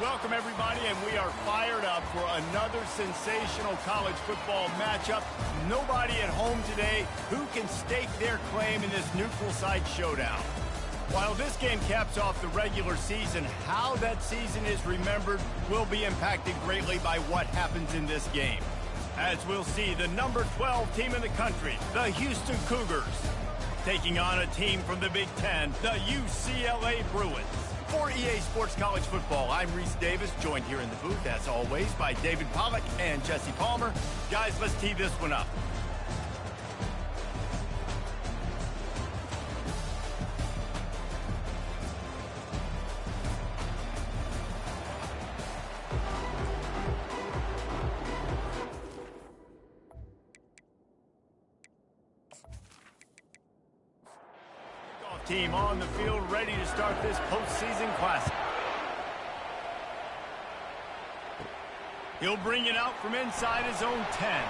Welcome, everybody, and we are fired up for another sensational college football matchup. Nobody at home today who can stake their claim in this neutral site showdown. While this game caps off the regular season, how that season is remembered will be impacted greatly by what happens in this game. As we'll see, the number 12 team in the country, the Houston Cougars, taking on a team from the Big Ten, the UCLA Bruins. For EA Sports College Football, I'm Reese Davis, joined here in the booth, as always, by David Pollack and Jesse Palmer. Guys, let's tee this one up. Team on the field ready to start this postseason classic. He'll bring it out from inside his own 10.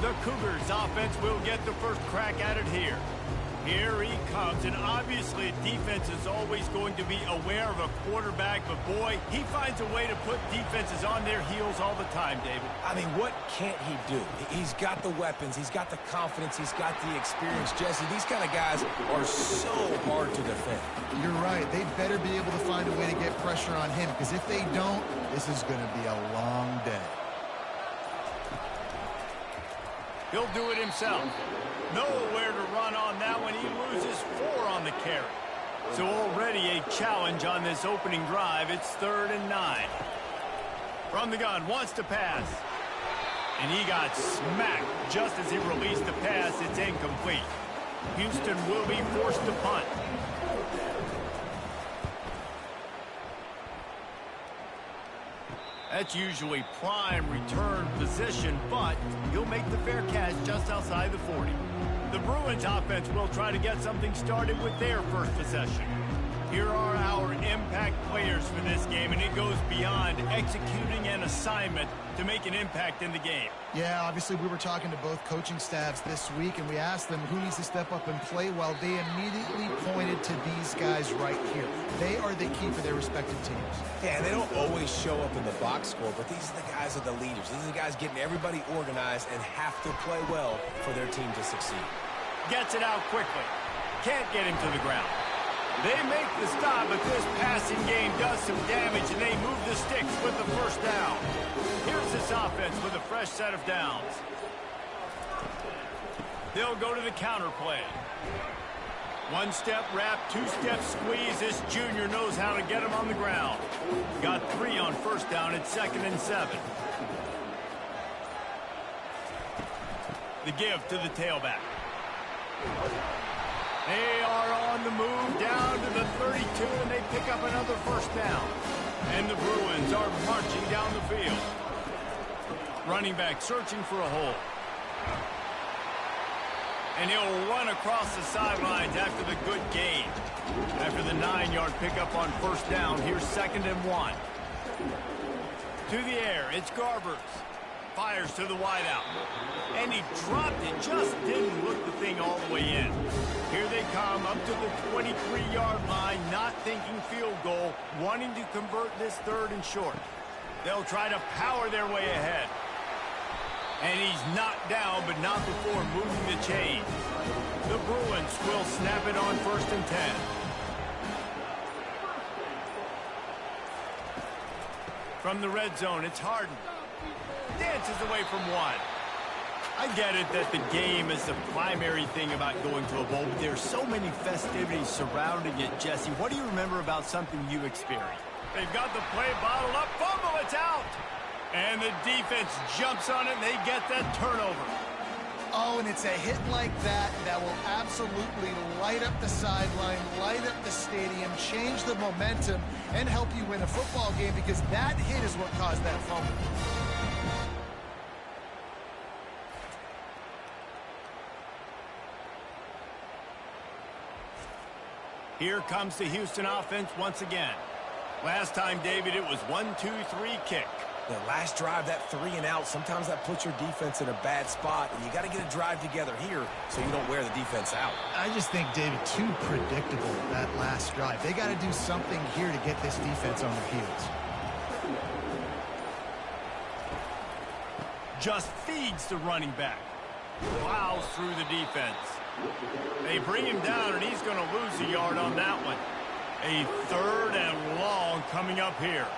The Cougars offense will get the first crack at it here. Here he comes, and obviously defense is always going to be aware of a quarterback, but boy, he finds a way to put defenses on their heels all the time, David. I mean, what can't he do? He's got the weapons, he's got the confidence, he's got the experience. Jesse, these kind of guys are so hard to defend. You're right. They better be able to find a way to get pressure on him, because if they don't, this is going to be a long day. He'll do it himself. Nowhere to run on that one. He loses 4 on the carry. So already a challenge on this opening drive. It's 3rd and 9. From the gun, wants to pass. And he got smacked just as he released the pass. It's incomplete. Houston will be forced to punt. That's usually prime return position, but he'll make the fair catch just outside the 40. The Bruins offense will try to get something started with their first possession. Here are our impact players for this game, and it goes beyond executing an assignment to make an impact in the game. Yeah, obviously we were talking to both coaching staffs this week, and we asked them who needs to step up and play. Well, they immediately pointed to these guys right here. They are the key for their respective teams. Yeah, and they don't always show up in the box score, but these are the guys are the leaders. These are the guys getting everybody organized and have to play well for their team to succeed. Gets it out quickly. Can't get him to the ground. They make the stop, but this passing game does some damage, and they move the sticks with the first down. Here's this offense with a fresh set of downs. They'll go to the counter play. 1-step wrap, 2-step squeeze. This junior knows how to get him on the ground. Got 3 on first down. It's 2nd and 7. The give to the tailback. They are on the move down to the 32, and they pick up another first down. And the Bruins are marching down the field. Running back searching for a hole. And he'll run across the sidelines after the good gain. After the 9-yard pickup on first down, here's 2nd and 1. To the air, it's Garbers. Fires to the wideout. And he dropped it, just didn't look the thing all the way in. Here they come up to the 23-yard line, not thinking field goal, wanting to convert this 3rd and short. They'll try to power their way ahead. And he's knocked down, but not before moving the chain. The Bruins will snap it on 1st and 10. From the red zone, it's Harden. Dances away from 1. I get it that the game is the primary thing about going to a bowl, but there's so many festivities surrounding it, Jesse. What do you remember about something you experienced? They've got the play bottled up. Fumble, it's out. And the defense jumps on it, and they get that turnover. Oh, and it's a hit like that that will absolutely light up the sideline, light up the stadium, change the momentum, and help you win a football game, because that hit is what caused that fumble. Here comes the Houston offense once again. Last time, David, it was 1-2-3 kick. The last drive, that 3 and out, sometimes that puts your defense in a bad spot, and you got to get a drive together here so you don't wear the defense out. I just think, David, too predictable that last drive. They got to do something here to get this defense on their heels. Just feeds the running back. Plows through the defense. They bring him down, and he's going to lose a yard on that one. A 3rd and long coming up here.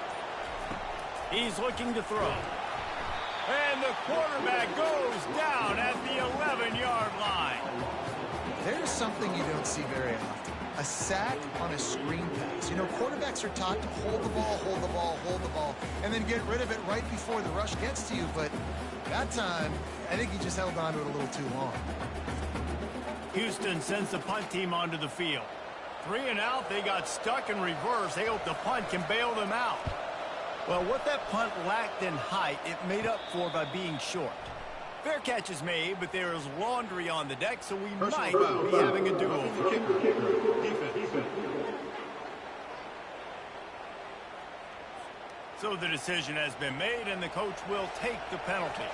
He's looking to throw. And the quarterback goes down at the 11-yard line. There's something you don't see very often. A sack on a screen pass. You know, quarterbacks are taught to hold the ball, hold the ball, hold the ball, and then get rid of it right before the rush gets to you. But that time, I think he just held on to it a little too long. Houston sends the punt team onto the field. 3 and out, they got stuck in reverse. They hope the punt can bail them out. Well, what that punt lacked in height, it made up for by being short. Fair catch is made, but there is laundry on the deck, so we might be having a do-over. So the decision has been made, and the coach will take the penalty.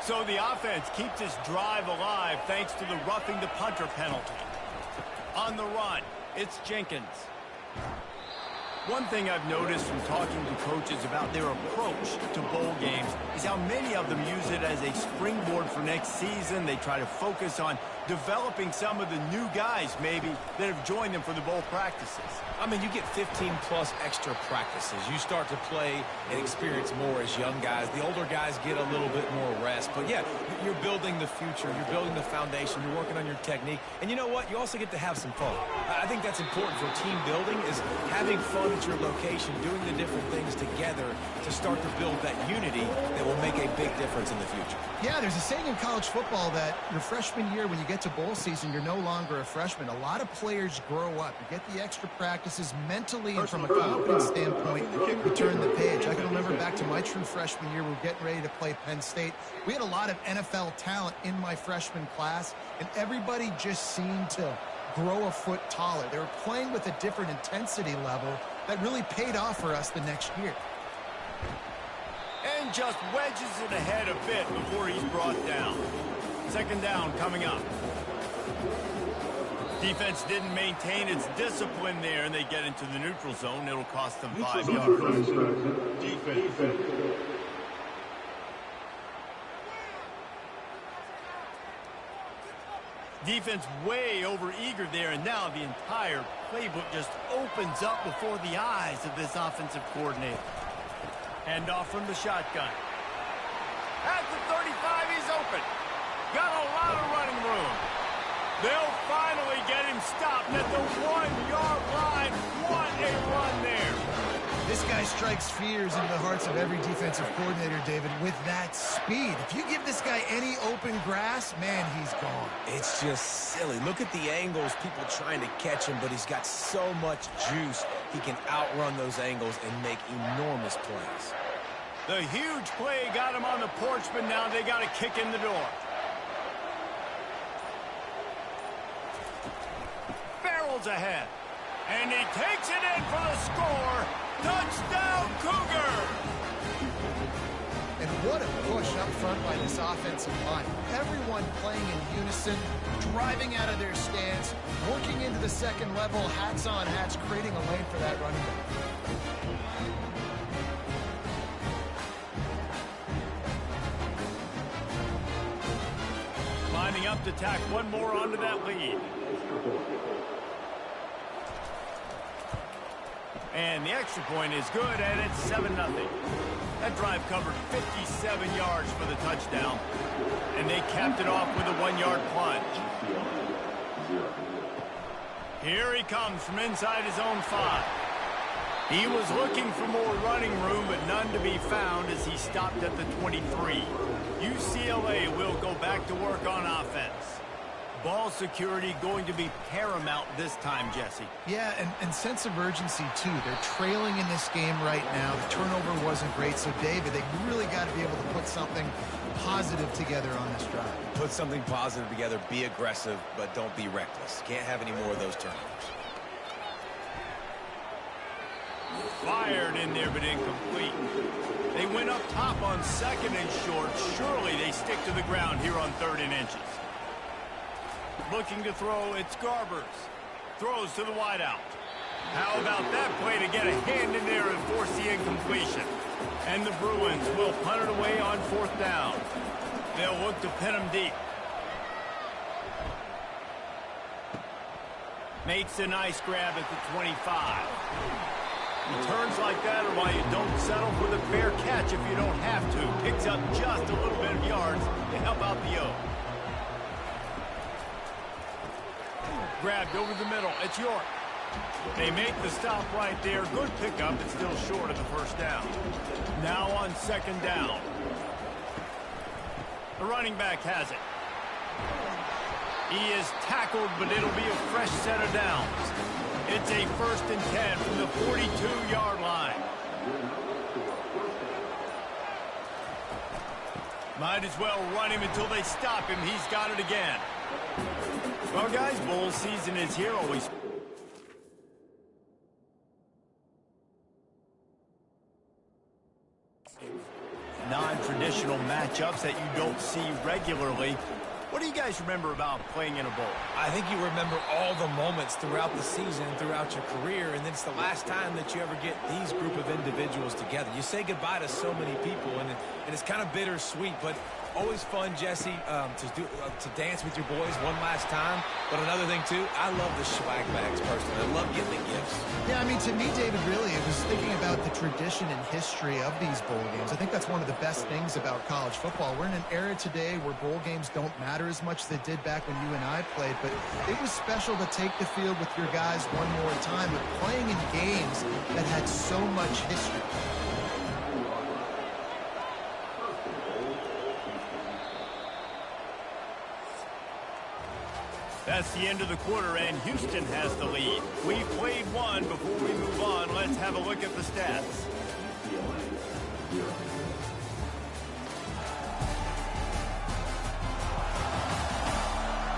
So the offense keeps its drive alive thanks to the roughing the punter penalty. On the run, it's Jenkins. One thing I've noticed from talking to coaches about their approach to bowl games is how many of them use it as a springboard for next season. They try to focus on developing some of the new guys, maybe, that have joined them for the bowl practices. I mean, you get 15-plus extra practices. You start to play and experience more as young guys. The older guys get a little bit more rest. But, yeah, you're building the future. You're building the foundation. You're working on your technique. And you know what? You also get to have some fun. I think that's important for team building, is having fun at your location, doing the different things together to start to build that unity that will make a big difference in the future. Yeah, there's a saying in college football that your freshman year, when you get to bowl season, you're no longer a freshman. A lot of players grow up. You get the extra practices mentally and from a confidence standpoint, you turn the page. I can remember back to my true freshman year, we were getting ready to play Penn State. We had a lot of NFL talent in my freshman class, and everybody just seemed to grow a foot taller. They were playing with a different intensity level that really paid off for us the next year. And just wedges it ahead a bit before he's brought down. 2nd down coming up. Defense didn't maintain its discipline there, and they get into the neutral zone. It'll cost them 5 yards. Defense. Defense way over eager there, and now the entire playbook just opens up before the eyes of this offensive coordinator. Hand off from the shotgun. At the 35, he's open. Got a lot of running room. They'll finally get him stopped at the 1-yard line. What a run there. This guy strikes fears into the hearts of every defensive coordinator, David, with that speed. If you give this guy any open grass, man, he's gone. It's just silly. Look at the angles, people trying to catch him, but he's got so much juice. He can outrun those angles and make enormous plays. The huge play got him on the porch, but now they got to kick in the door. Barrels ahead. And he takes it in for the score. Touchdown, Cougars! And what a push up front by this offensive line. Everyone playing in unison, driving out of their stance, working into the second level, hats on hats, creating a lane for that running back. Lining up to tack one more onto that lead. And the extra point is good, and it's 7-0. That drive covered 57 yards for the touchdown. And they capped it off with a 1-yard plunge. Here he comes from inside his own 5. He was looking for more running room, but none to be found as he stopped at the 23. UCLA will go back to work on offense. Ball security going to be paramount this time, Jesse. Yeah, and sense of urgency, too. They're trailing in this game right now. The turnover wasn't great, so, David, they really got to be able to put something positive together on this drive. Put something positive together, be aggressive, but don't be reckless. Can't have any more of those turnovers. Fired in there, but incomplete. They went up top on 2nd and short. Surely they stick to the ground here on 3rd and inches. Looking to throw, it's Garbers. Throws to the wideout. How about that play to get a hand in there and force the incompletion? And the Bruins will punt it away on 4th down. They'll look to pin them deep. Makes a nice grab at the 25. Returns like that are why you don't settle for the fair catch if you don't have to. Picks up just a little bit of yards to help out the O. Grabbed over the middle. It's York. They make the stop right there. Good pickup, but still short of the 1st down. Now on 2nd down. The running back has it. He is tackled, but it'll be a fresh set of downs. It's a 1st and 10 from the 42-yard line. Might as well run him until they stop him. He's got it again. Well, guys, bowl season is here. Always non-traditional matchups that you don't see regularly. What do you guys remember about playing in a bowl? I think you remember all the moments throughout the season, throughout your career, and it's the last time that you ever get these group of individuals together. You say goodbye to so many people, and it's kind of bittersweet, but always fun, Jesse, to dance with your boys one last time. But another thing, too, I love the swag bags, personally. I love getting the gifts. Yeah, I mean, to me, David, really, it was thinking about the tradition and history of these bowl games. I think that's one of the best things about college football. We're in an era today where bowl games don't matter as much as they did back when you and I played, but it was special to take the field with your guys one more time, but playing in games that had so much history. That's the end of the quarter, and Houston has the lead. We've played one. Before we move on, let's have a look at the stats.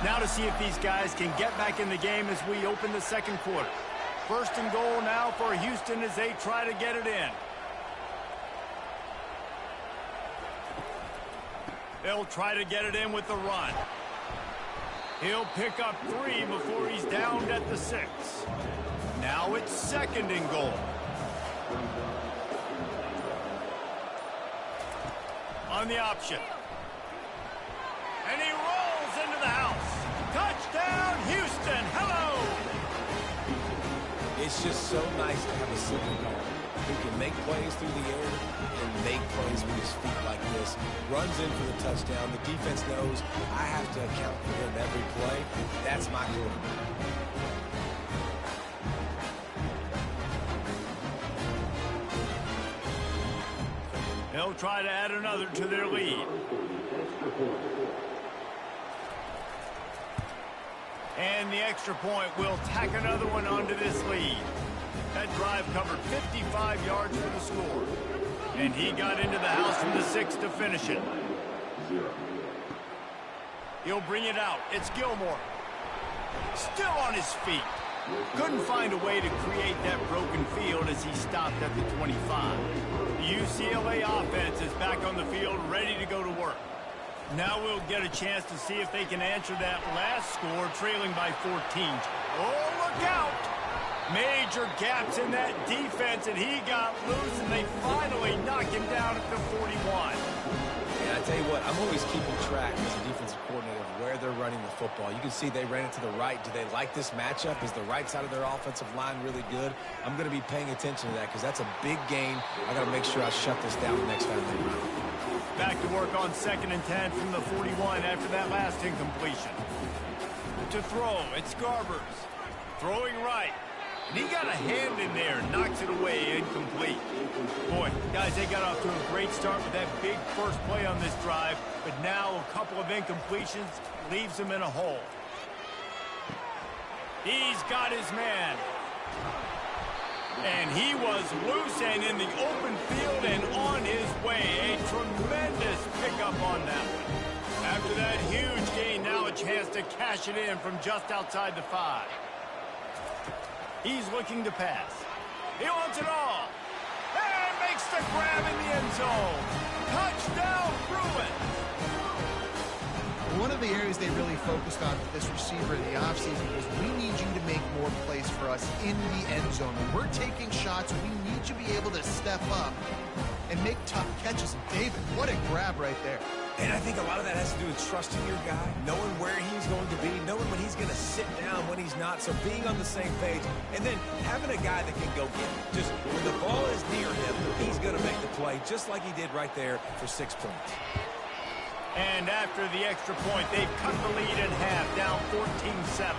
Now to see if these guys can get back in the game as we open the 2nd quarter. 1st and goal now for Houston as they try to get it in. They'll try to get it in with the run. He'll pick up 3 before he's downed at the 6. Now it's 2nd and goal. On the option. And he rolls into the house. Touchdown, Houston. Hello. It's just so nice to have a center guard who can make plays through the air and make plays with his feet like this. Runs in for the touchdown. The defense knows I have to account for him every play. That's my quarterback. They'll try to add another to their lead. And the extra point will tack another one onto this lead. That drive covered 55 yards for the score. And he got into the house from the 6 to finish it. He'll bring it out. It's Gilmore. Still on his feet. Couldn't find a way to create that broken field as he stopped at the 25. The UCLA offense is back on the field, ready to go to work. Now we'll get a chance to see if they can answer that last score, trailing by 14. Oh, look out! Major gaps in that defense, and he got loose, and they finally knock him down at the 41. And I tell you what, I'm always keeping track as a defensive coordinator of where they're running the football. You can see they ran it to the right. Do they like this matchup? Is the right side of their offensive line really good? I'm going to be paying attention to that because that's a big gain. I got to make sure I shut this down the next time they run. Back to work on 2nd and 10 from the 41 after that last incompletion. To throw, it's Garbers. Throwing right. And he got a hand in there, knocks it away, incomplete. Boy, guys, they got off to a great start with that big first play on this drive, but now a couple of incompletions leaves them in a hole. He's got his man. And he was loose and in the open field and on his way. A tremendous pickup on that one. After that huge gain, now a chance to cash it in from just outside the 5. He's looking to pass. He wants it all. a grab in the end zone. Touchdown, Bruins. One of the areas they really focused on with this receiver in the offseason was we need you to make more plays for us in the end zone. When we're taking shots, we need you to be able to step up and make tough catches. And David, what a grab right there. And I think a lot of that has to do with trusting your guy, knowing where he's going to be, knowing when he's going to sit down, when he's not, so being on the same page, and then having a guy that can go get it. Just when the ball is near him, he's going to make the play, just like he did right there for 6 points. And after the extra point, they've cut the lead in half, down 14-7.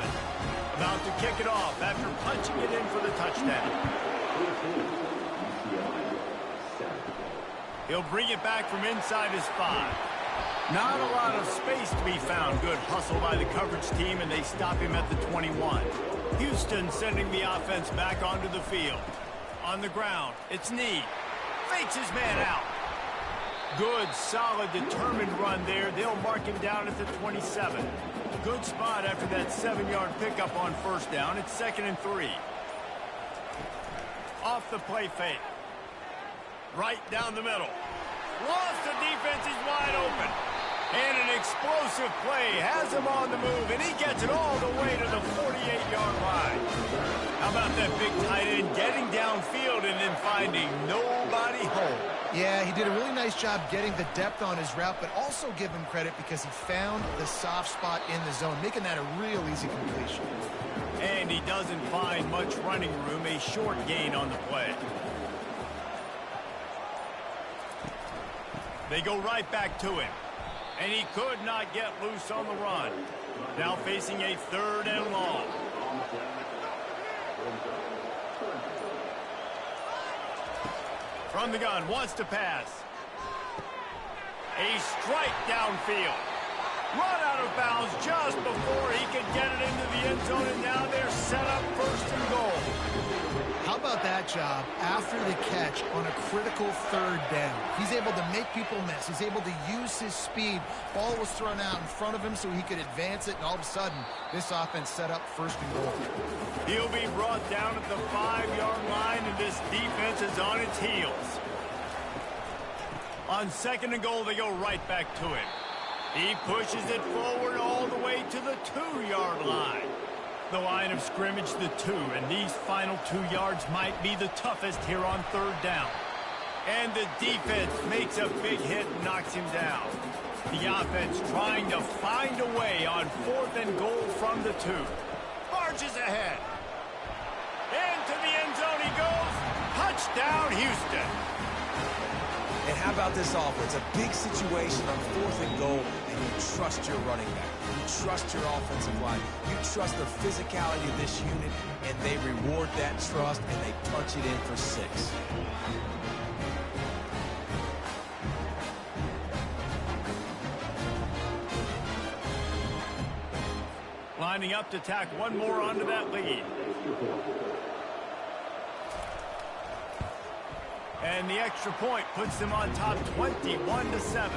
About to kick it off after punching it in for the touchdown. He'll bring it back from inside his 5. Not a lot of space to be found. Good hustle by the coverage team, and they stop him at the 21. Houston sending the offense back onto the field. On the ground, it's Need. Fakes his man out. Good, solid, determined run there. They'll mark him down at the 27. Good spot after that 7-yard pickup on first down. It's 2nd and 3. Off the play fake. Right down the middle. Lost the defense, he's wide open. And an explosive play has him on the move, and he gets it all the way to the 48-yard line. How about that big tight end getting downfield and then finding nobody home? Yeah, he did a really nice job getting the depth on his route, but also give him credit because he found the soft spot in the zone, making that a real easy completion. And he doesn't find much running room, a short gain on the play. They go right back to him. And he could not get loose on the run. Now facing a 3rd and long. From the gun, wants to pass. A strike downfield. Run out of bounds just before he could get it into the end zone, and now they're set up 1st and goal. How about that job after the catch on a critical 3rd down? He's able to make people miss. He's able to use his speed. Ball was thrown out in front of him so he could advance it, and all of a sudden, this offense set up 1st and goal. He'll be brought down at the 5-yard line, and this defense is on its heels. On 2nd and goal, they go right back to him. He pushes it forward all the way to the 2-yard line. The line of scrimmage, the 2, and these final 2 yards might be the toughest here on 3rd down. And the defense makes a big hit and knocks him down. The offense trying to find a way on 4th and goal from the 2. Marches ahead. Into the end zone he goes. Touchdown, Houston. And how about this offense? A big situation on 4th and goal, and you trust your running back. You trust your offensive line. You trust the physicality of this unit, and they reward that trust, and they punch it in for 6. Lining up to tack one more onto that lead. And the extra point puts them on top 21-7.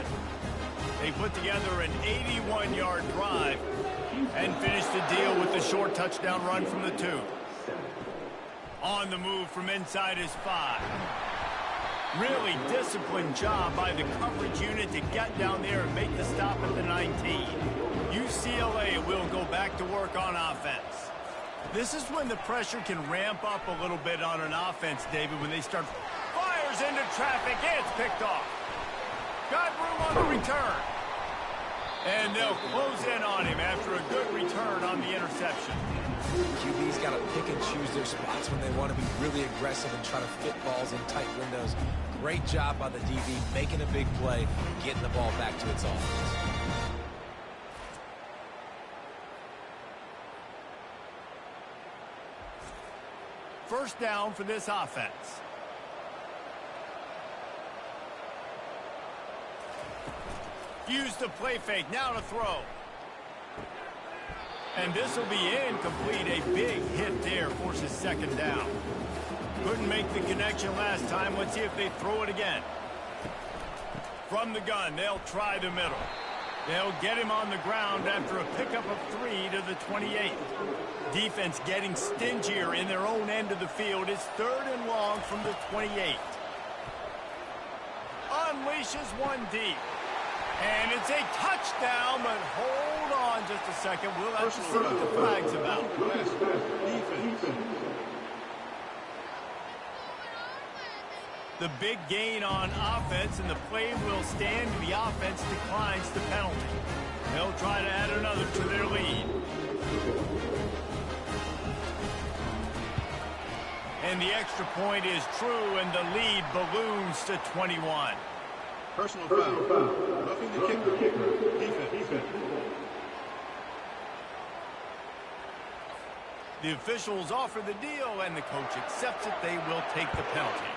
They put together an 81-yard drive and finish the deal with the short touchdown run from the 2. On the move from inside his 5. Really disciplined job by the coverage unit to get down there and make the stop at the 19. UCLA will go back to work on offense. This is when the pressure can ramp up a little bit on an offense, David, when they start fires into traffic. It's picked off. Got room on the return. And they'll close in on him after a good return on the interception. QB's got to pick and choose their spots when they want to be really aggressive and try to fit balls in tight windows. Great job by the DB making a big play, getting the ball back to its offense. First down for this offense. Use the play fake, now to throw. And this will be incomplete. A big hit there, forces 2nd down. Couldn't make the connection last time. Let's see if they throw it again. From the gun, they'll try the middle. They'll get him on the ground after a pickup of 3 to the 28. Defense getting stingier in their own end of the field. It's 3rd and long from the 28. finishes one deep. And it's a touchdown, but hold on just a second. We'll have to see what the flag's about. The big gain on offense, and the play will stand. The offense declines the penalty. They'll try to add another to their lead. And the extra point is true, and the lead balloons to 21. Personal foul. Roughing the kicker. Defense. The officials offer the deal, and the coach accepts it. They will take the penalty.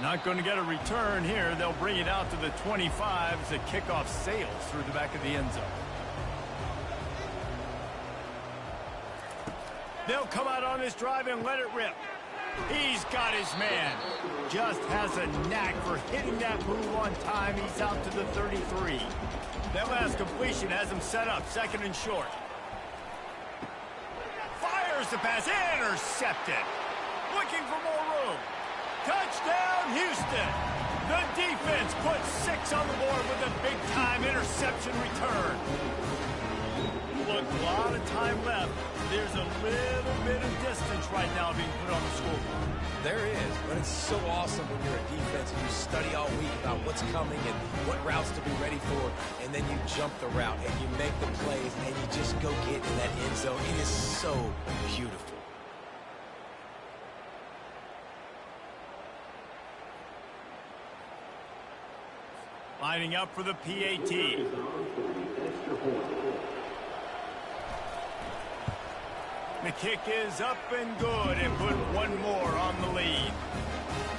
Not going to get a return here. They'll bring it out to the 25 as the kickoff sails through the back of the end zone. They'll come out on this drive and let it rip. He's got his man. Just has a knack for hitting that move on time. He's out to the 33. That last completion has him set up, second and short. Fires the pass, intercepted. Looking for more room. Touchdown, Houston. The defense puts 6 on the board with a big-time interception return. Look, a lot of time left. There's a little bit of distance right now being put on the scoreboard. There is, but it's so awesome when you're a defense and you study all week about what's coming and what routes to be ready for, and then you jump the route and you make the plays and you just go get in that end zone. It is so beautiful. Lining up for the PAT. The kick is up and good, and put one more on the lead.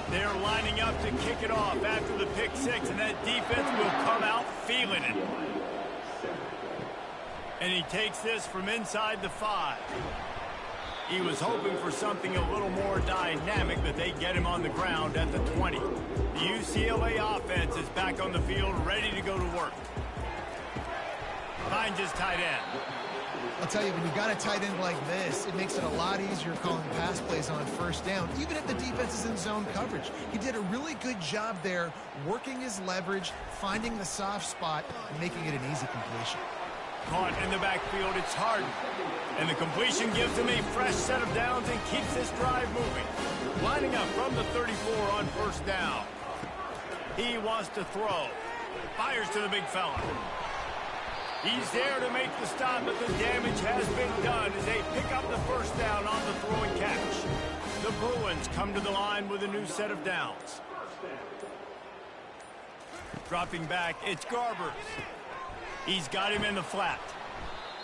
They're lining up to kick it off after the pick six, and that defense will come out feeling it. And he takes this from inside the 5. He was hoping for something a little more dynamic, but they get him on the ground at the 20. The UCLA offense is back on the field, ready to go to work. Finds his tight end. I'll tell you, when you got a tight end like this, it makes it a lot easier calling pass plays on first down, even if the defense is in zone coverage. He did a really good job there, working his leverage, finding the soft spot, and making it an easy completion. Caught in the backfield, it's Harden. And the completion gives him a fresh set of downs and keeps this drive moving. Lining up from the 34 on first down. He wants to throw. Fires to the big fella. He's there to make the stop, but the damage has been done as they pick up the first down on the throw and catch. The Bruins come to the line with a new set of downs. Dropping back, it's Garbers. He's got him in the flat.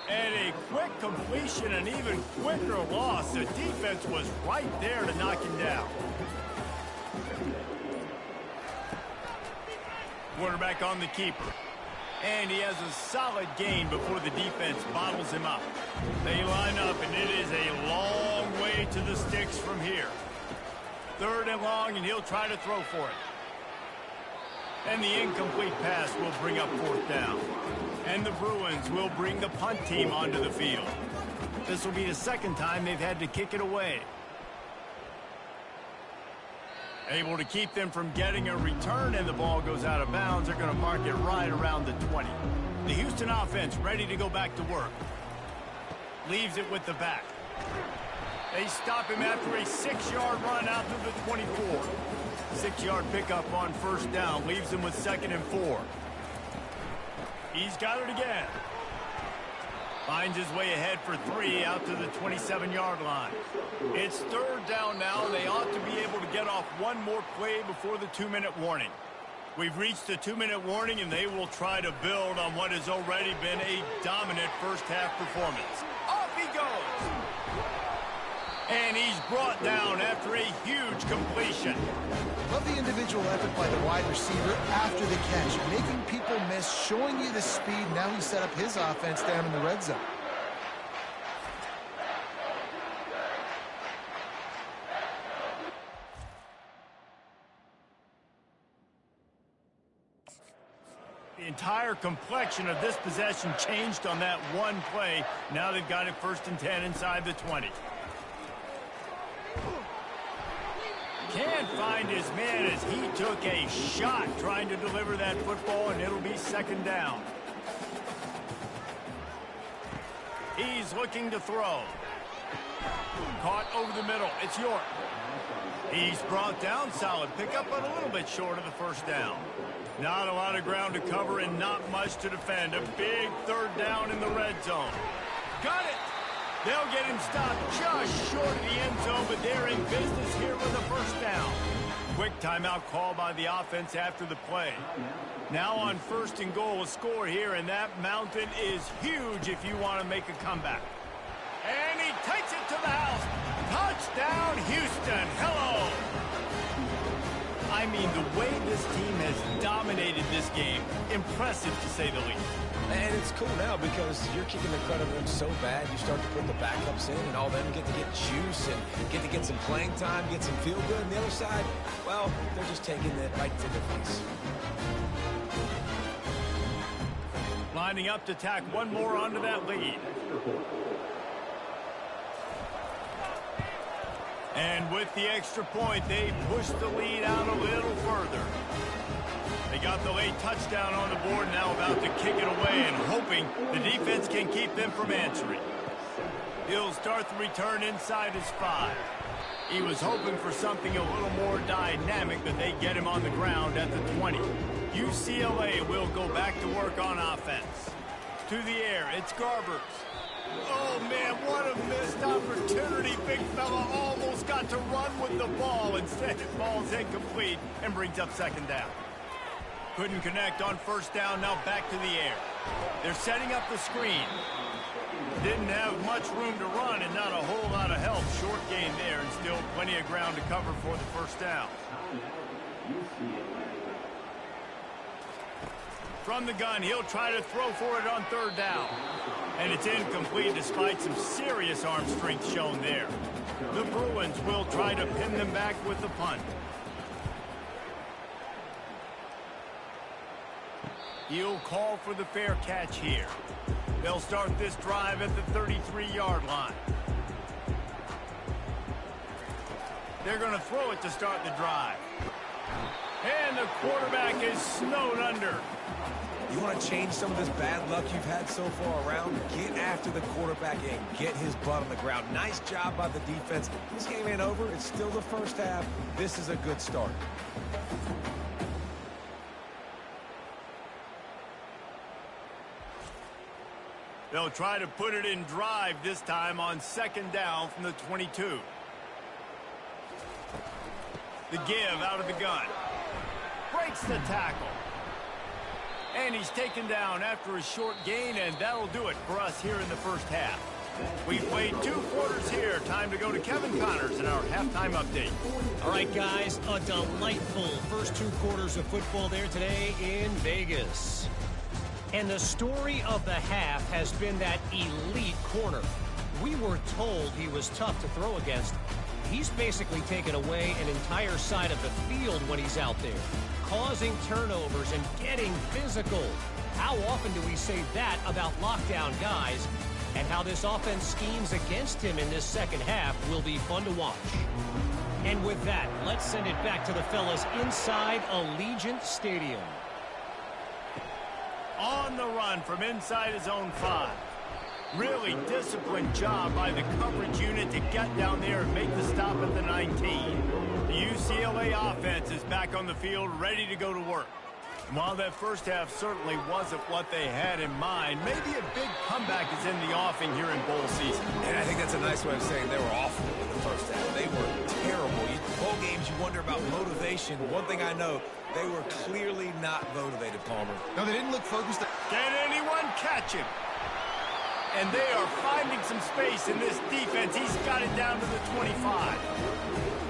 And a quick completion, an even quicker loss. The defense was right there to knock him down. Quarterback on the keeper. And he has a solid gain before the defense bottles him up. They line up, and it is a long way to the sticks from here. Third and long, and he'll try to throw for it. And the incomplete pass will bring up fourth down. And the Bruins will bring the punt team onto the field. This will be the second time they've had to kick it away. Able to keep them from getting a return, and the ball goes out of bounds. They're going to mark it right around the 20. The Houston offense ready to go back to work. Leaves it with the back. They stop him after a 6-yard run out to the 24. 6-yard pickup on first down. Leaves him with 2nd and 4. He's got it again. Finds his way ahead for 3 out to the 27-yard line. It's third down now. They ought to be able to get off one more play before the 2-minute warning. We've reached the 2-minute warning, and they will try to build on what has already been a dominant first-half performance. Off he goes. And he's brought down after a huge completion. Love the individual effort by the wide receiver after the catch, making people miss, showing you the speed. Now he set up his offense down in the red zone. The entire complexion of this possession changed on that one play. Now they've got it 1st and 10 inside the 20. Can't find his man as he took a shot trying to deliver that football, and it'll be second down. He's looking to throw. Caught over the middle. It's York. He's brought down. Solid pickup, but a little bit short of the first down. Not a lot of ground to cover and not much to defend. A big third down in the red zone. Got it. They'll get him stopped just short of the end zone, but they're in business here with a first down. Quick timeout call by the offense after the play. Now on first and goal, a score here, and that mountain is huge if you want to make a comeback. And he takes it to the house. Touchdown, Houston. Hello. I mean, the way this team has dominated this game, impressive to say the least. And it's cool now because you're kicking the crud of them so bad, you start to put the backups in, and all them get to get juice and get to get some playing time, get some feel good. And the other side, well, they're just taking it right to the face. Lining up to tack one more onto that lead. And with the extra point, they push the lead out a little further. They got the late touchdown on the board, now about to kick it away and hoping the defense can keep them from answering. He'll start the return inside his 5. He was hoping for something a little more dynamic, but they get him on the ground at the 20. UCLA will go back to work on offense. To the air, it's Garbers. Oh, man, what a missed opportunity. Big fella almost got to run with the ball. Instead, it falls incomplete and brings up second down. Couldn't connect on first down, now back to the air. They're setting up the screen. Didn't have much room to run and not a whole lot of help. Short gain there and still plenty of ground to cover for the first down. From the gun, he'll try to throw for it on third down. And it's incomplete despite some serious arm strength shown there. The Bruins will try to pin them back with the punt. He'll call for the fair catch here. They'll start this drive at the 33-yard line. They're going to throw it to start the drive. And the quarterback is snowed under. You want to change some of this bad luck you've had so far around? Get after the quarterback and get his butt on the ground. Nice job by the defense. This game ain't over. It's still the first half. This is a good start. They'll try to put it in drive this time on second down from the 22. The give out of the gun. Breaks the tackle. And he's taken down after a short gain, and that'll do it for us here in the first half. We played 2 quarters here. Time to go to Kevin Connors in our halftime update. All right, guys, a delightful first 2 quarters of football there today in Vegas. And the story of the half has been that elite corner. We were told he was tough to throw against. He's basically taken away an entire side of the field when he's out there, causing turnovers and getting physical. How often do we say that about lockdown guys? And how this offense schemes against him in this second half will be fun to watch. And with that, let's send it back to the fellas inside Allegiant Stadium. On the run from inside his own 5. Really disciplined job by the coverage unit to get down there and make the stop at the 19. The UCLA offense is back on the field, ready to go to work. While that first half certainly wasn't what they had in mind, maybe a big comeback is in the offing here in bowl season. And I think that's a nice way of saying they were awful in the first half. They were terrible. Bowl games, you wonder about motivation. One thing I know, they were clearly not motivated, Palmer. No, they didn't look focused. Can anyone catch him? And they are finding some space in this defense. He's got it down to the 25.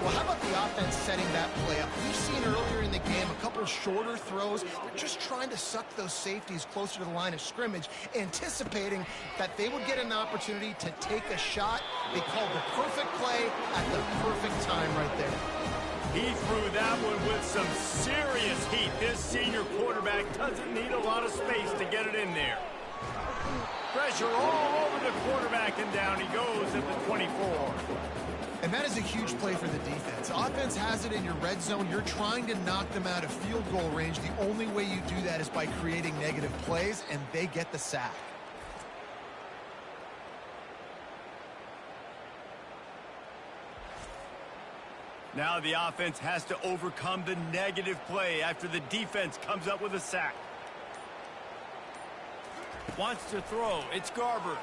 Well, how about the offense setting that play up? We've seen earlier in the game a couple shorter throws. They're just trying to suck those safeties closer to the line of scrimmage, anticipating that they would get an opportunity to take a shot. They called the perfect play at the perfect time right there. He threw that one with some serious heat. This senior quarterback doesn't need a lot of space to get it in there. Pressure all over the quarterback, and down he goes at the 24. And that is a huge play for the defense. Offense has it in your red zone. You're trying to knock them out of field goal range. The only way you do that is by creating negative plays, and they get the sack. Now the offense has to overcome the negative play after the defense comes up with a sack. Wants to throw. It's Garbers.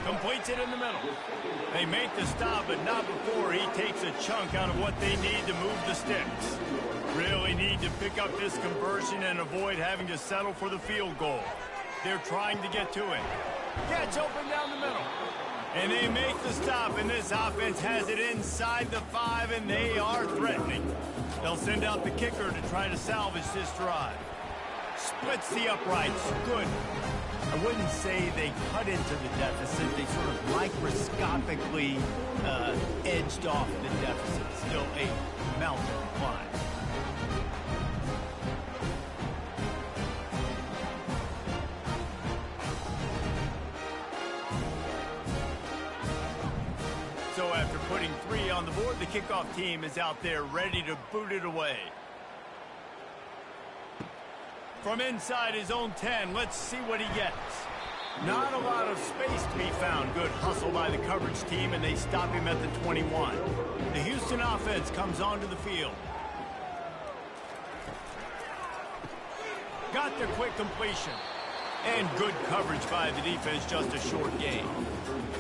Completes it in the middle. They make the stop, but not before he takes a chunk out of what they need to move the sticks. Really need to pick up this conversion and avoid having to settle for the field goal. They're trying to get to it. Gets open down the middle. And they make the stop, and this offense has it inside the 5, and they are threatening. They'll send out the kicker to try to salvage this drive. Splits the uprights. Good. I wouldn't say they cut into the deficit. They sort of microscopically edged off the deficit. Still a mountain to climb. So after putting 3 on the board, the kickoff team is out there ready to boot it away. From inside his own 10, let's see what he gets. Not a lot of space to be found. Good hustle by the coverage team, and they stop him at the 21. The Houston offense comes onto the field. Got the quick completion. And good coverage by the defense, just a short gain.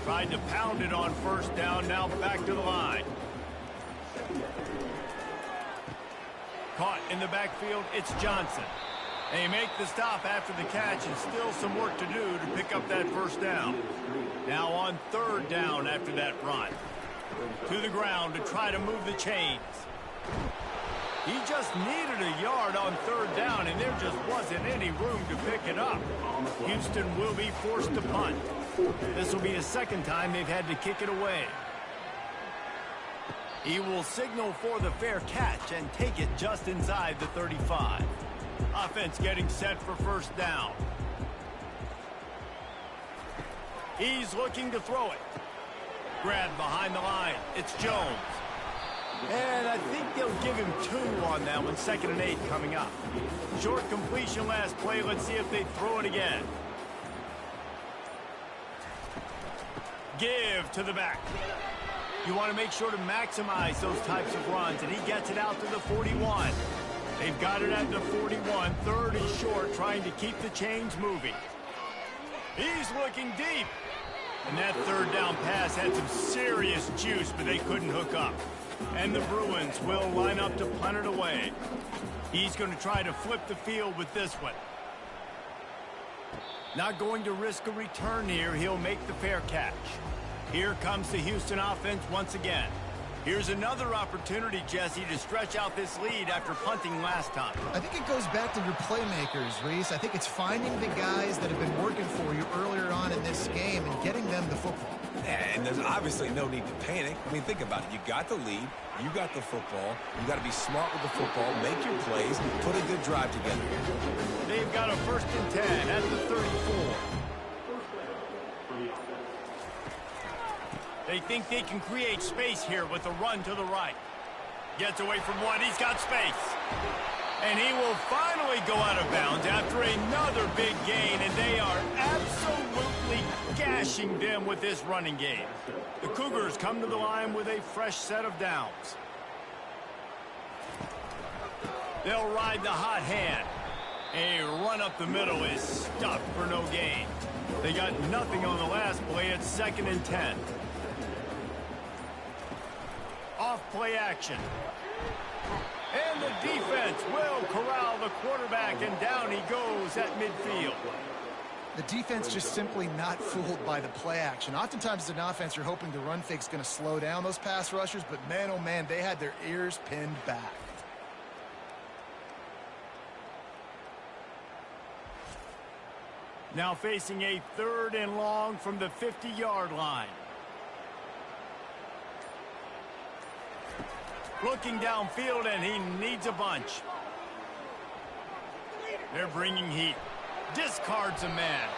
Tried to pound it on first down, now back to the line. Caught in the backfield, it's Johnson. They make the stop after the catch, and still some work to do to pick up that first down. Now on 3rd down after that run. To the ground to try to move the chains. He just needed a yard on 3rd down, and there just wasn't any room to pick it up. Houston will be forced to punt. This will be the 2nd time they've had to kick it away. He will signal for the fair catch and take it just inside the 35. Offense getting set for first down. He's looking to throw it. Grabbed behind the line. It's Jones. And I think they'll give him 2 on that one. 2nd and 8 coming up. Short completion last play. Let's see if they throw it again. Give to the back. You want to make sure to maximize those types of runs, and he gets it out to the 41. They've got it at the 41. 3rd and short, trying to keep the chains moving. He's looking deep. And that 3rd down pass had some serious juice, but they couldn't hook up. And the Bruins will line up to punt it away. He's going to try to flip the field with this one. Not going to risk a return here. He'll make the fair catch. Here comes the Houston offense once again. Here's another opportunity, Jesse, to stretch out this lead after punting last time. I think it goes back to your playmakers, Reese. I think it's finding the guys that have been working for you earlier on in this game and getting them the football. And there's obviously no need to panic. I mean, think about it. You got the lead. You got the football. You got to be smart with the football. Make your plays. Put a good drive together here. They've got a 1st and 10 at the 34. They think they can create space here with a run to the right. Gets away from one. He's got space. And he will finally go out of bounds after another big gain, and they are absolutely gashing them with this running game. The Cougars come to the line with a fresh set of downs. They'll ride the hot hand. A run up the middle is stuffed for no gain. They got nothing on the last play. It's 2nd and 10. Off play action. And the defense will corral the quarterback, and down he goes at midfield. The defense just simply not fooled by the play action. Oftentimes as an offense, you're hoping the run fake's going to slow down those pass rushers, but man, oh man, they had their ears pinned back. Now facing a 3rd and long from the 50-yard line. Looking downfield, and he needs a bunch. They're bringing heat. Discards a man.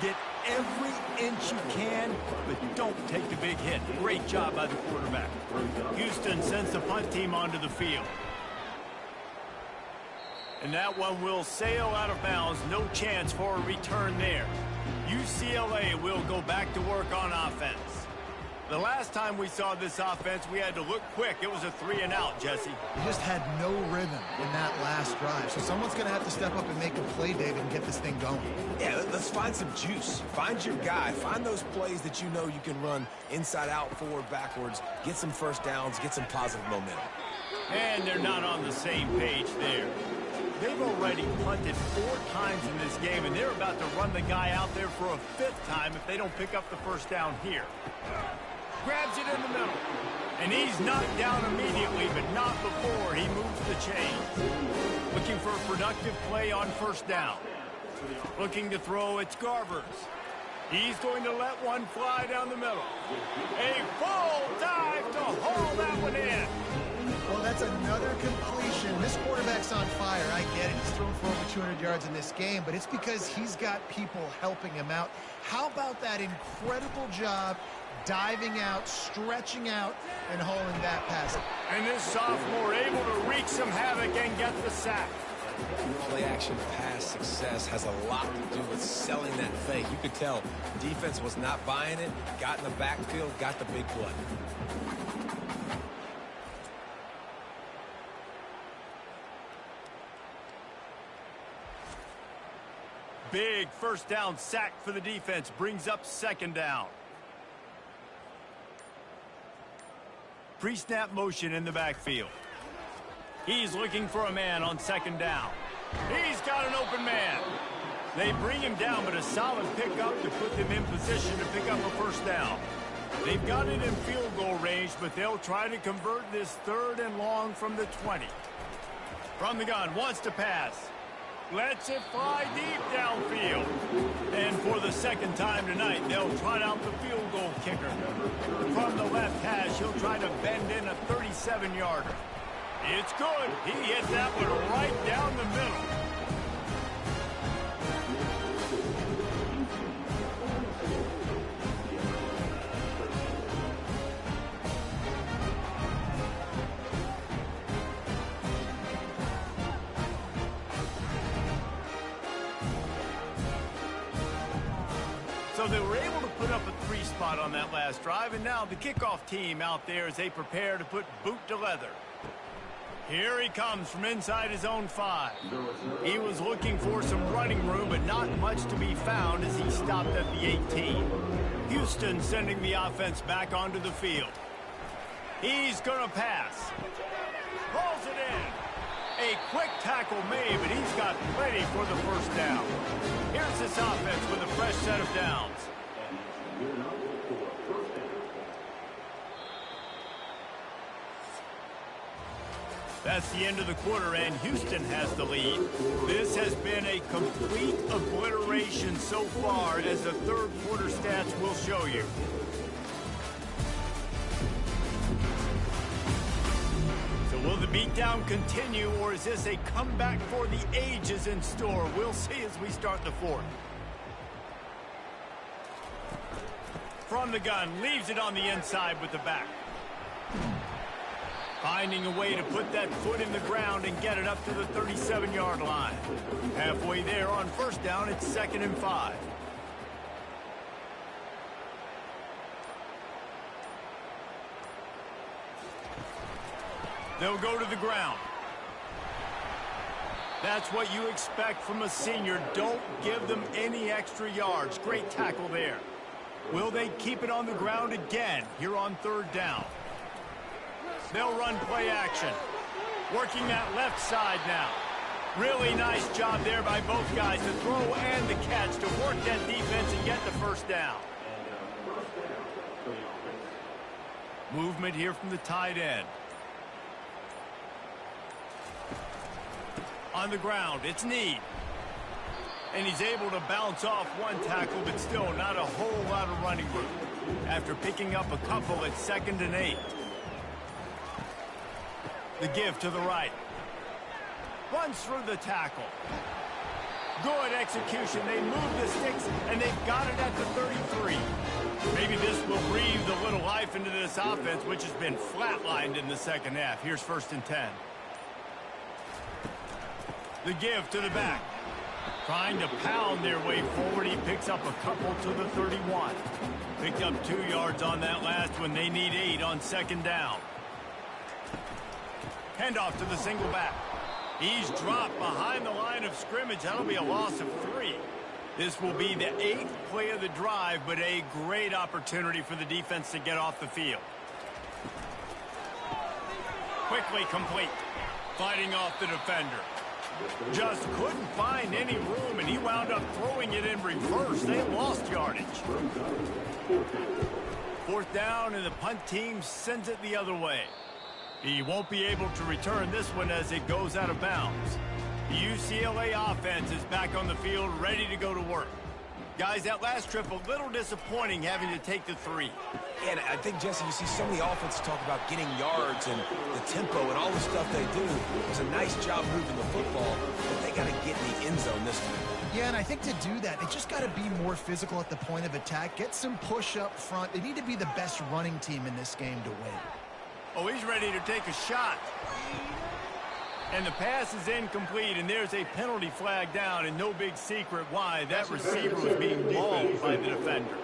Get every inch you can, but don't take the big hit. Great job by the quarterback. Houston sends the punt team onto the field. And that one will sail out of bounds. No chance for a return there. UCLA will go back to work on offense. The last time we saw this offense, we had to look quick. It was a 3-and-out, Jesse. We just had no rhythm in that last drive. So someone's going to have to step up and make a play, David, and get this thing going. Yeah, let's find some juice. Find your guy. Find those plays that you know you can run inside out, forward, backwards. Get some first downs. Get some positive momentum. And they're not on the same page there. They've already punted 4 times in this game, and they're about to run the guy out there for a 5th time if they don't pick up the first down here. Grabs it in the middle. And he's knocked down immediately, but not before he moves the chains. Looking for a productive play on first down. Looking to throw, it's Garbers. He's going to let one fly down the middle. A full dive to haul that one in. Well, that's another completion. This quarterback's on fire. I get it. He's thrown for over 200 yards in this game, but it's because he's got people helping him out. How about that incredible job diving out, stretching out, and hauling that pass? And this sophomore able to wreak some havoc and get the sack. Play action pass success has a lot to do with selling that fake. You could tell defense was not buying it, got in the backfield, got the big play. Big first down sack for the defense, brings up 2nd down. Pre-snap motion in the backfield. He's looking for a man on 2nd down. He's got an open man. They bring him down, but a solid pickup to put them in position to pick up a first down. They've got it in field goal range, but they'll try to convert this 3rd and long from the 20. From the gun, wants to pass. Lets it fly deep downfield. And for the 2nd time tonight, they'll trot out the field goal kicker. From the left hash, he'll try to bend in a 37-yarder. It's good. He hit that one right down the middle. So they were able to put up a 3 spot on that last drive, and now the kickoff team out there as they prepare to put boot to leather. Here he comes from inside his own 5. He was looking for some running room, but not much to be found as he stopped at the 18. Houston sending the offense back onto the field. He's going to pass. Rolls it in. A quick tackle made, but he's got plenty for the first down. Here's this offense with a fresh set of downs. That's the end of the quarter, and Houston has the lead. This has been a complete obliteration so far, as the 3rd quarter stats will show you. So will the beatdown continue, or is this a comeback for the ages in store? We'll see as we start the 4th. From the gun, leaves it on the inside with the back. Finding a way to put that foot in the ground and get it up to the 37-yard line. Halfway there on first down, it's 2nd and 5. They'll go to the ground. That's what you expect from a senior. Don't give them any extra yards. Great tackle there. Will they keep it on the ground again here on 3rd down? They'll run play action. Working that left side now. Really nice job there by both guys, to throw and the catch, to work that defense and get the first down. Movement here from the tight end. On the ground, it's Need. And he's able to bounce off one tackle, but still not a whole lot of running room. After picking up a couple at 2nd and 8. The give to the right. Runs through the tackle. Good execution. They move the sticks, and they've got it at the 33. Maybe this will breathe a little life into this offense, which has been flatlined in the second half. Here's 1st and 10. The give to the back. Trying to pound their way forward. He picks up a couple to the 31. Picked up 2 yards on that last one. They need 8 on 2nd down. Handoff to the single back. He's dropped behind the line of scrimmage. That'll be a loss of 3. This will be the 8th play of the drive, but a great opportunity for the defense to get off the field. Quickly complete. Fighting off the defender. Just couldn't find any room, and he wound up throwing it in reverse. They lost yardage. 4th down, and the punt team sends it the other way. He won't be able to return this one as it goes out of bounds. The UCLA offense is back on the field, ready to go to work. Guys, that last trip, a little disappointing having to take the 3. Yeah, and I think, Jesse, you see so many offenses talk about getting yards and the tempo and all the stuff they do. It was a nice job moving the football, but they got to get in the end zone this time. Yeah, and I think to do that, they just got to be more physical at the point of attack, get some push up front. They need to be the best running team in this game to win. Oh, he's ready to take a shot. And the pass is incomplete, and there's a penalty flag down, and no big secret why. That receiver was being mauled by the defender.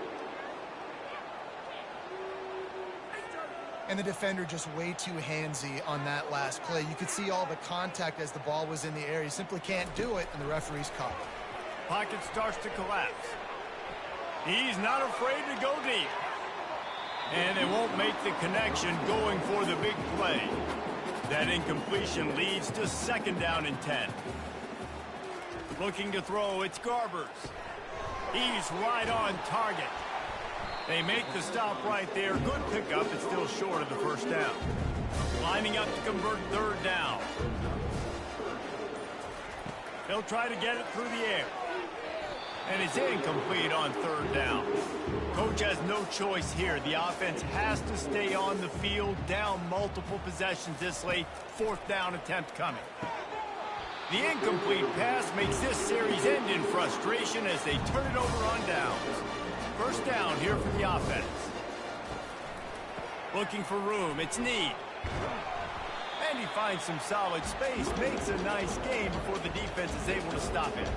And the defender just way too handsy on that last play. You could see all the contact as the ball was in the air. You simply can't do it, and the referee's caught. Pocket starts to collapse. He's not afraid to go deep. And they won't make the connection going for the big play. That incompletion leads to 2nd down and 10. Looking to throw, it's Garbers. He's right on target. They make the stop right there. Good pickup, but still short of the 1st down. Lining up to convert 3rd down. They'll try to get it through the air. And it's incomplete on 3rd down. Coach has no choice here. The offense has to stay on the field, down multiple possessions this late. 4th down attempt coming. The incomplete pass makes this series end in frustration as they turn it over on downs. 1st down here for the offense. Looking for room. It's Need. And he finds some solid space. Makes a nice game before the defense is able to stop him.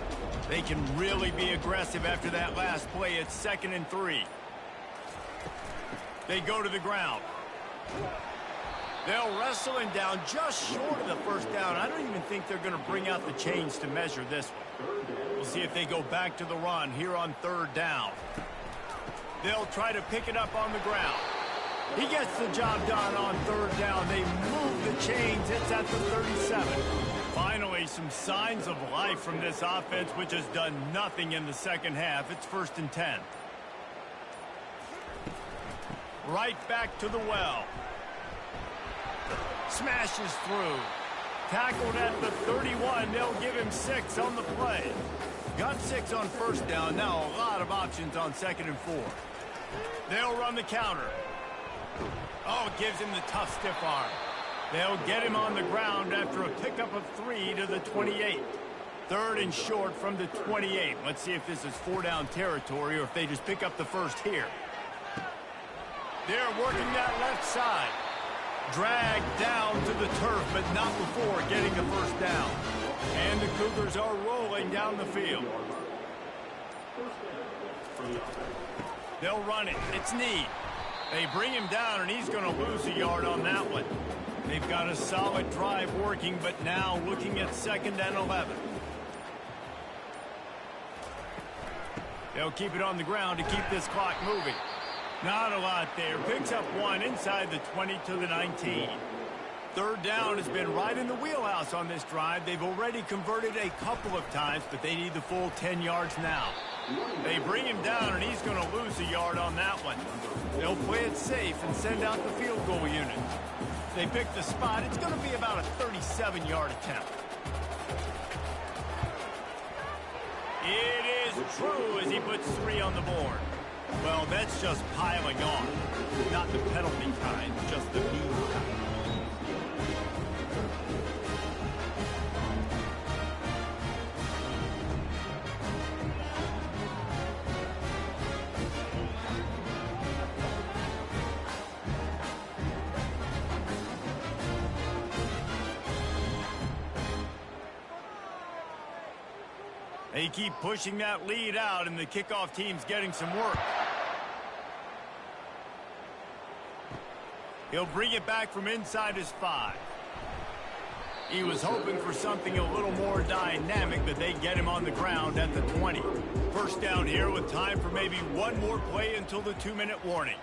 They can really be aggressive after that last play. It's 2nd and 3. They go to the ground. They'll wrestle him down just short of the 1st down. I don't even think they're going to bring out the chains to measure this one. We'll see if they go back to the run here on 3rd down. They'll try to pick it up on the ground. He gets the job done on 3rd down. They move the chains. It's at the 37. Finally, some signs of life from this offense, which has done nothing in the second half. It's 1st and 10. Right back to the well. Smashes through. Tackled at the 31. They'll give him 6 on the play. Got 6 on 1st down. Now a lot of options on 2nd and 4. They'll run the counter. Oh, it gives him the tough stiff arm. They'll get him on the ground after a pickup of 3 to the 28. 3rd and short from the 28. Let's see if this is 4-down territory or if they just pick up the 1st here. They're working that left side. Dragged down to the turf, but not before getting the 1st down. And the Cougars are rolling down the field. They'll run it. It's Need. They bring him down, and he's going to lose a yard on that one. They've got a solid drive working, but now looking at 2nd and 11. They'll keep it on the ground to keep this clock moving. Not a lot there. Picks up 1 inside the 20 to the 19. 3rd down has been right in the wheelhouse on this drive. They've already converted a couple of times, but they need the full 10 yards now. They bring him down, and he's going to lose a yard on that one. They'll play it safe and send out the field goal unit. They pick the spot. It's going to be about a 37-yard attempt. It is true as he puts 3 on the board. Well, that's just piling on. Not the penalty kind, just the mean kind. They keep pushing that lead out, and the kickoff team's getting some work. He'll bring it back from inside his 5. He was hoping for something a little more dynamic, but they get him on the ground at the 20. First down here with time for maybe one more play until the 2-minute warning.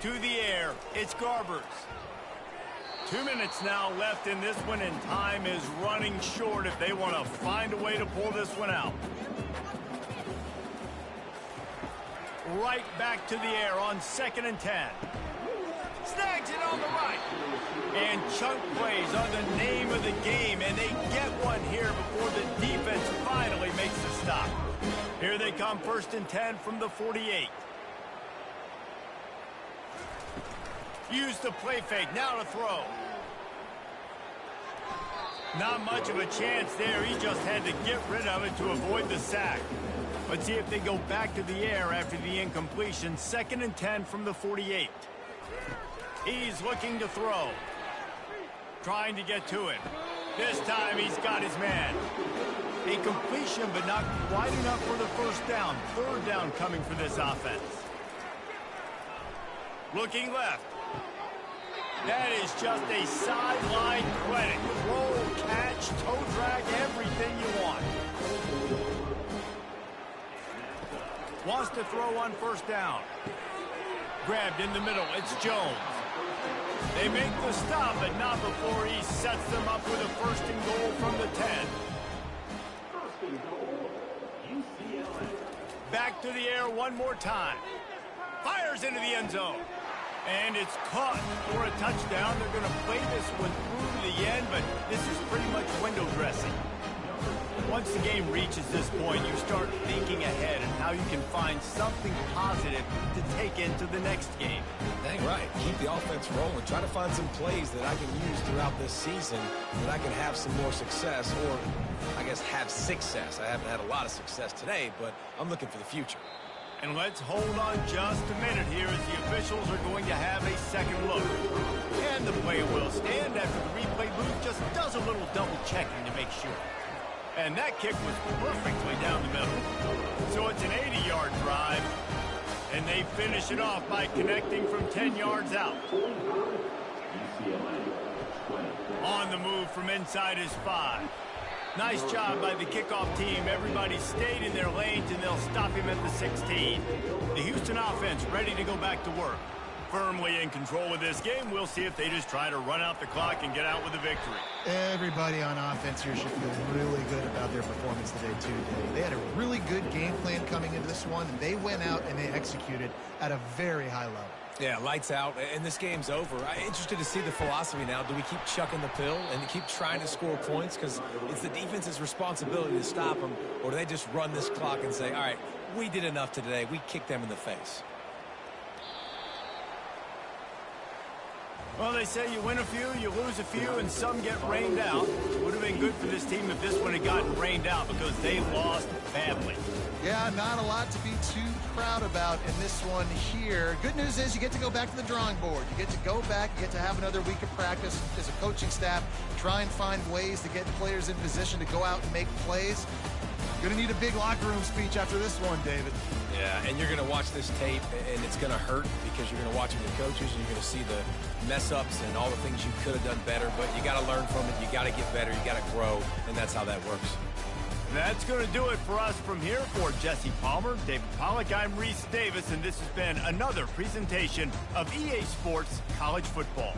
To the air, it's Garbers. 2 minutes now left in this one, and time is running short if they want to find a way to pull this one out. Right back to the air on 2nd and 10. Snags it on the right. And chunk plays are the name of the game, and they get one here before the defense finally makes the stop. Here they come, 1st and 10 from the 48. Use the play fake, now to throw. Not much of a chance there. He just had to get rid of it to avoid the sack. Let's see if they go back to the air after the incompletion. 2nd and 10 from the 48. He's looking to throw. Trying to get to it. This time he's got his man. A completion, but not quite enough for the first down. 3rd down coming for this offense. Looking left. That is just a sideline credit. Roll, catch, toe drag, everything you want. Wants to throw on 1st down. Grabbed in the middle. It's Jones. They make the stop, but not before he sets them up with a 1st and goal from the 10. 1st and goal, UCLA. Back to the air one more time. Fires into the end zone. And it's caught for a touchdown. They're going to play this one through to the end, but this is pretty much window dressing. Once the game reaches this point, you start thinking ahead and how you can find something positive to take into the next game. Dang right. Keep the offense rolling. Try to find some plays that I can use throughout this season that I can have some more success, or I guess have success. I haven't had a lot of success today, but I'm looking for the future. And let's hold on just a minute here as the officials are going to have a second look. And the play will stand after the replay booth just does a little double checking to make sure. And that kick was perfectly down the middle. So it's an 80-yard drive. And they finish it off by connecting from 10 yards out. On the move from inside his 5. Nice job by the kickoff team. Everybody stayed in their lanes, and they'll stop him at the 16. The Houston offense ready to go back to work. Firmly in control of this game. We'll see if they just try to run out the clock and get out with a victory. Everybody on offense here should feel really good about their performance today, too, Dave. They had a really good game plan coming into this one, and they went out and they executed at a very high level. Yeah, lights out, and this game's over. I'm interested to see the philosophy now. Do we keep chucking the pill and keep trying to score points because it's the defense's responsibility to stop them, or do they just run this clock and say, all right, we did enough today. We kicked them in the face. Well, they say you win a few, you lose a few, and some get rained out. Would have been good for this team if this one had gotten rained out because they lost badly. Yeah, not a lot to be too proud about in this one here. Good news is you get to go back to the drawing board. You get to go back, you get to have another week of practice as a coaching staff, try and find ways to get players in position to go out and make plays. You're going to need a big locker room speech after this one, David. Yeah, and you're going to watch this tape, and it's going to hurt because you're going to watch it with coaches, and you're going to see the mess-ups and all the things you could have done better, but you got to learn from it. You got to get better. You got to grow, and that's how that works. That's going to do it for us from here. For Jesse Palmer, David Pollack, I'm Reese Davis, and this has been another presentation of EA Sports College Football.